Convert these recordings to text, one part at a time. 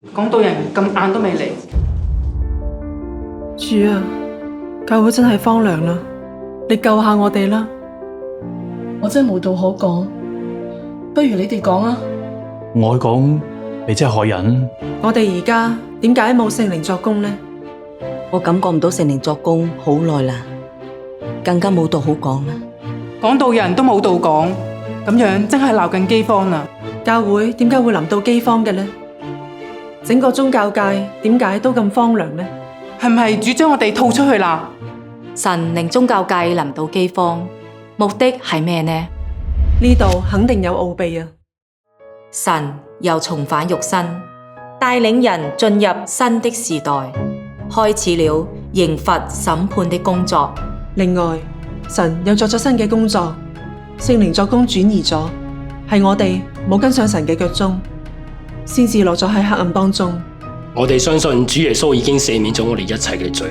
講道人咁晏都未嚟，主啊，教會真係荒涼啦，你救下我哋啦！我真係無道可講，不如你哋講啊！我講你真係害人。我哋而家點解冇聖靈作工呢？我感覺唔到聖靈作工好耐啦，更加冇道好講啦。講道人都冇道講，咁樣真係鬧緊饑荒啦！教會點解會臨到饑荒嘅呢？整個宗教界點解都咁荒涼呢？係唔係主將我哋吐出去啦？神令宗教界臨到饑荒，目的係咩呢？呢度肯定有奧秘啊！神又重返肉身，帶領人進入新的時代，開始了刑罰審判的工作。另外，神又作咗新嘅工作，聖靈作工轉移咗，係我哋冇跟上神嘅腳蹤，先至落咗喺黑暗當中。我哋相信主耶穌已經赦免咗我哋一切嘅罪，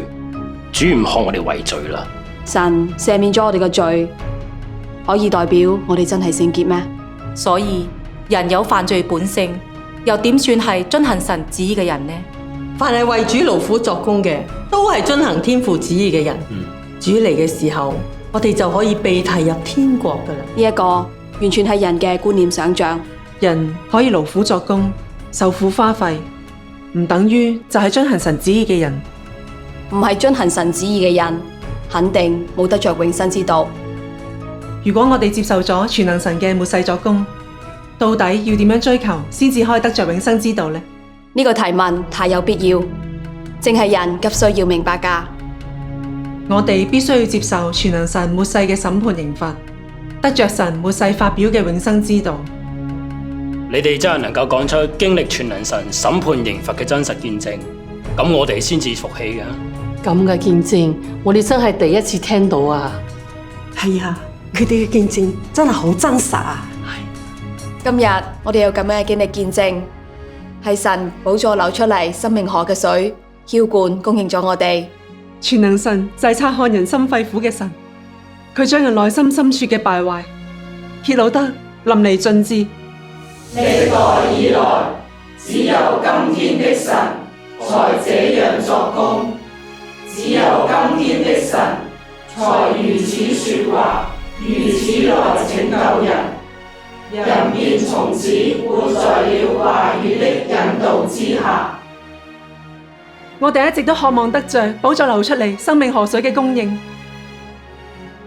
主唔看我哋為罪啦。神赦免咗我哋嘅罪，可以代表我哋真係聖潔咩？所以人有犯罪本性，又點算係遵行神旨意嘅人呢？凡係為主勞苦作工嘅，都係遵行天父旨意嘅人。主嚟嘅時候，我哋就可以被提入天國噶啦。呢一個完全係人嘅觀念想象。人可以勞苦作工，受苦花費，唔等於就係遵行神旨意嘅人。唔係遵行神旨意嘅人，肯定冇得着永生之道。如果我哋接受咗全能神嘅末世作工，到底要點樣追求先至可以得着永生之道呢？呢個提問太有必要，正係人急需要明白㗎。我哋必須要接受全能神末世嘅審判刑罰，得着神末世發表嘅永生之道。你哋真係能夠講出經歷全能神審判刑罰嘅真實見證，咁我哋先至服氣嘅。咁嘅見證，我哋真係第一次聽到啊！係啊，佢哋嘅見證真係好真實啊！今日我哋有咁樣嘅經歷見證，係神寶座流出嚟生命河嘅水，澆灌供應咗我哋。全能神就係察看人心肺腑嘅神，佢將人內心深處嘅敗壞揭露得淋漓盡致。歷代以來，只有今天的神才這樣作工，只有今天的神才如此說話，如此來拯救人，人便從此活在了話語的引導之下。我哋一直都渴望得着寶座流出嚟生命河水嘅供應，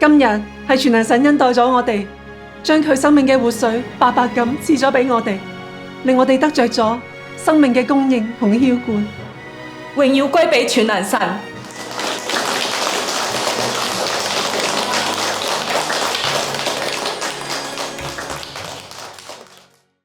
今日係全能神恩待咗我哋，將佢生命嘅活水白白咁賜咗俾我哋，令我哋得着咗生命嘅供應同澆灌。榮耀歸俾全能神。